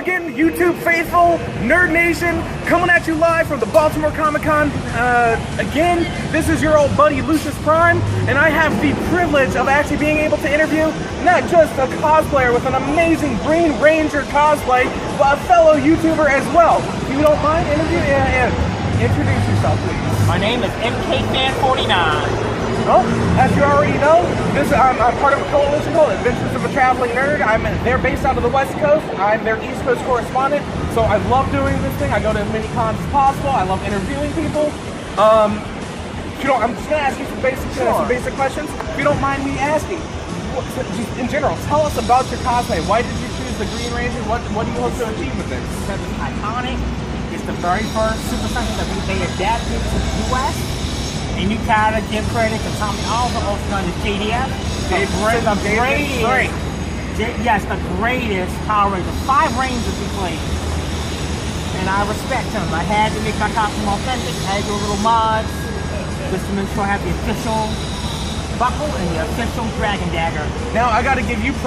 again, YouTube faithful, Nerd Nation, coming at you live from the Baltimore Comicon. Again, this is your old buddy Lucius Prime, and I have the privilege of actually being able to interview not just a cosplayer with an amazing Green Ranger cosplay, but a fellow YouTuber as well. If you don't mind, introduce yourself, please. My name is MKFan49. Well, as you already know, I'm part of a coalition called Adventures of a Traveling Nerd. They're based out of the West Coast. I'm their East Coast correspondent, so I love doing this thing. I go to as many cons as possible. I love interviewing people. I'm just going to ask you some basic questions. If you don't mind me asking, just in general, tell us about your cosplay. Why did you choose the Green Ranger? What do you hope to achieve with this? Because it's iconic. It's the very first Super Sentai that they adapted to the U.S. And you gotta give credit to Tommy also on the JDF. The greatest Power Ranger. 5 Rangers he played. And I respect him. I had to make my costume authentic. I had to do a little mods. Just to make sure I have the official buckle and the official dragon dagger. Now I gotta give you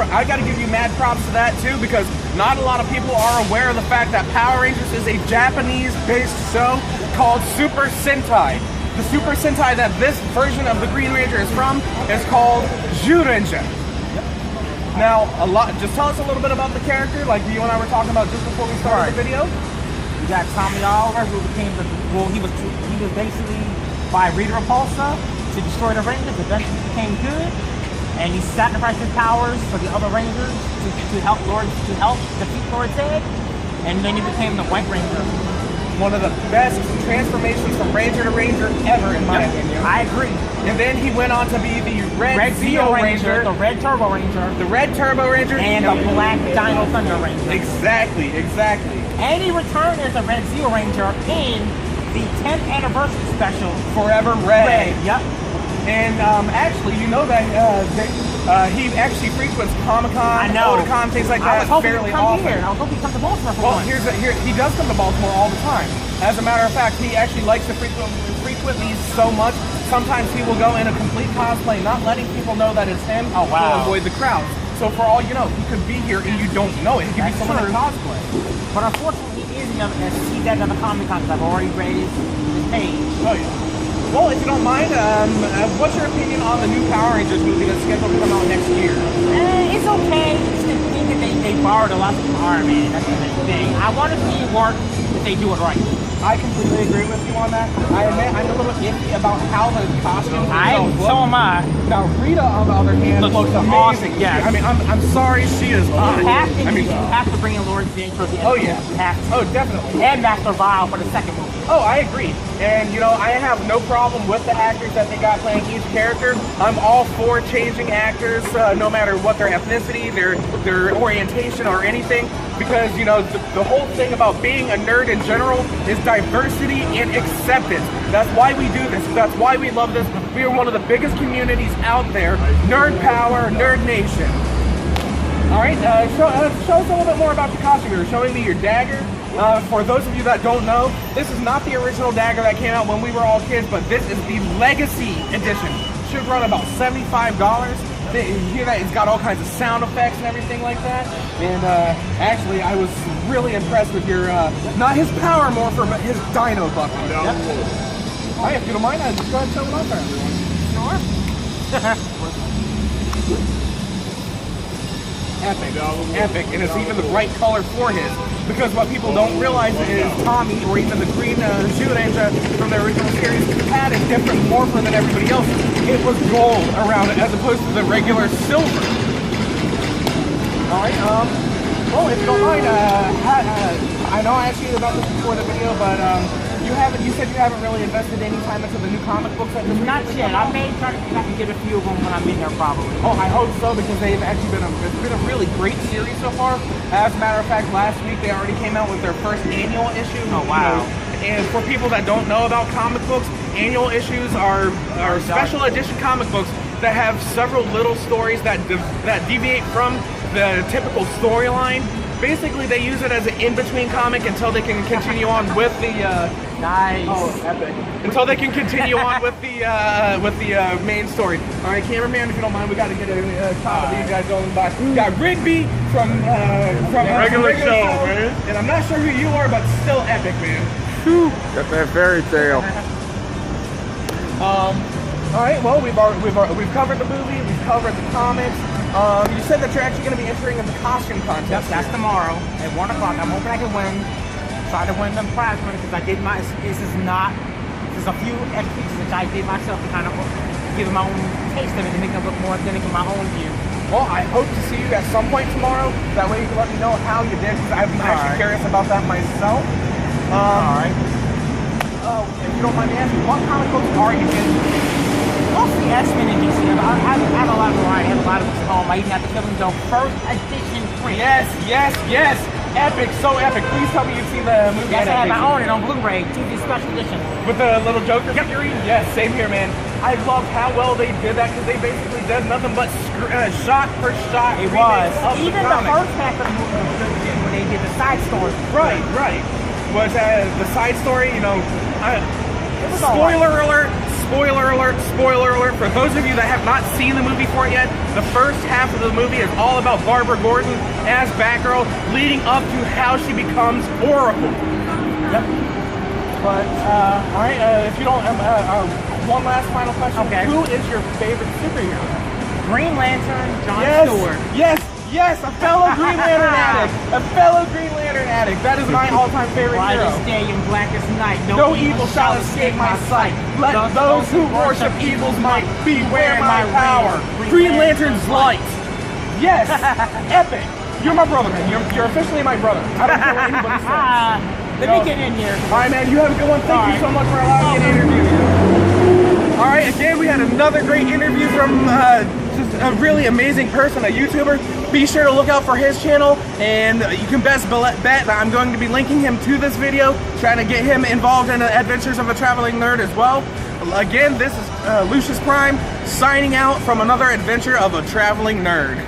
mad props to that too, because not a lot of people are aware of the fact that Power Rangers is a Japanese-based show called Super Sentai. The Super Sentai that this version of the Green Ranger is from is called Zyuranger. Now, just tell us a little bit about the character, like you and I were talking about just before we started the video. You got Tommy Oliver, who became he was basically by Rita Repulsa to destroy the Rangers. Eventually became good, and he sacrificed his powers for the other Rangers to help defeat Lord Zed, and then he became the White Ranger. One of the best transformations from Ranger to Ranger ever, in my opinion. I agree. And then he went on to be the Red Zeo Ranger, the Red Turbo Ranger, the Red Turbo Ranger, and the Black Dino Thunder Ranger. Exactly. And he returned as the Red Zeo Ranger in the 10th anniversary special, Forever Red. Yep. And actually, you know that he actually frequents Comicon, Otakon, things like that fairly often. I was hoping he'd come to Baltimore for once. He does come to Baltimore all the time. As a matter of fact, he actually likes to frequent these so much. Sometimes he will go in a complete cosplay, not letting people know that it's him to avoid the crowds. So for all you know, he could be here and you don't know it. He could be someone in cosplay. But unfortunately, he's at another Comic-Con because I've already raised his page. Oh yeah. Well, if you don't mind, what's your opinion on the new Power Rangers movie that's scheduled to come out next year? It's okay. It's the thing that they borrowed a lot from Iron Man. That's the main thing. I want to see it work if they do it right. I completely agree with you on that. I admit I'm a little iffy about how the costumes look. So am I. Now Rita, on the other hand, looks amazing. Awesome. Yes. I mean, I'm sorry, she is hot. You have to bring in Lord Zed for the end. Oh yeah. You have to. Oh, definitely. And Master Vile for the second movie. Oh, I agree. And you know, I have no problem with the actors that they got playing each character. I'm all for changing actors, no matter what their ethnicity, their orientation, or anything. Because you know, the whole thing about being a nerd in general is diversity and acceptance. That's why we do this. That's why we love this. We are one of the biggest communities out there. Nerd Power, Nerd Nation. All right, show us a little bit more about your costume. You're showing me your dagger. For those of you that don't know, this is not the original dagger that came out when we were all kids, but this is the Legacy Edition. Should run about $75. You hear that? It's got all kinds of sound effects and everything like that. And actually, I was really impressed with your, not his Power Morpher, but his Dino buckle. No. Yep. All right, if you don't mind, I'll just go ahead and show it off for everyone. Sure. Epic, and it's even the right color for his. Because what people don't realize is Tommy, or even the Green Zyuranger from the original series, had a different morpher than everybody else. It was gold around it, as opposed to the regular silver. All right. Well, if you don't mind, I know I asked you about this before the video, but you said you haven't really invested any time into the new comic books. Not yet. I may try to get a few of them when I'm in there, probably. Oh, I hope so, because they've actually it's been a really great series so far. As a matter of fact, last week they already came out with their first annual issue. Oh wow! And for people that don't know about comic books, annual issues are special edition comic books that have several little stories that deviate from the typical storyline. basically they use it as an in-between comic until they can continue on with the Nice. oh, epic. Until they can continue on with the main story. All right, cameraman, if you don't mind, we got to get a shot of these guys going by. We got Rigby from regular show, man. And I'm not sure who you are, but still epic, man. Whew. Got that fairy tale. All right, well, we've covered the movie, we've covered the comics. You said that you're actually going to be entering in the costume contest. That's tomorrow at 1 o'clock. I'm hoping I can win. Try to win them prize money because I did my. There's a few extras which I did myself to kind of give my own taste of it to make it look more authentic in my own view. Well, I hope to see you at some point tomorrow. That way you can let me know how you did, because I'm actually curious about that myself. All right. If you don't mind me asking, what comic books are you in? Mostly X-Men and DC. I have a lot of variety. I have a lot of books at home. I even have the Killing Joke first edition print. Yes, yes, yes. Epic, so epic. Please tell me you've seen the movie Yes, I have. I adaptation. own it on Blu-ray, TV special edition. With the little Joker figurine? Yes, same here, man. I loved how well they did that, because they basically did nothing but shot for shot. It was. Even the first half of the movie was good too, when they did the side story. Right, right. Was the side story, you know, It was spoiler alert, spoiler alert, spoiler alert. For those of you that have not seen the movie for it yet, the first half of the movie is all about Barbara Gordon as Batgirl, leading up to how she becomes Oracle. Yep. But, all right, if you don't, one last final question. Okay. Who is your favorite superhero? Green Lantern, John Yes, Stewart. yes, yes, a fellow Green Lantern addict. A fellow Green Lantern addict. That is my all-time favorite hero. Brightest day and blackest night. No evil shall escape my sight. Let those who worship evil's might beware my power. Green Lantern's light. Yes, epic. You're my brother, man. You're officially my brother. I don't care what anybody says. Let me get in here. All right, man. You have a good one. Thank you so much for allowing me to interview you. All right, again, we had another great interview from just a really amazing person, a YouTuber. Be sure to look out for his channel, and you can best bet that I'm going to be linking him to this video, trying to get him involved in the adventures of a traveling nerd as well. Again, this is Lucius Prime signing out from another adventure of a traveling nerd.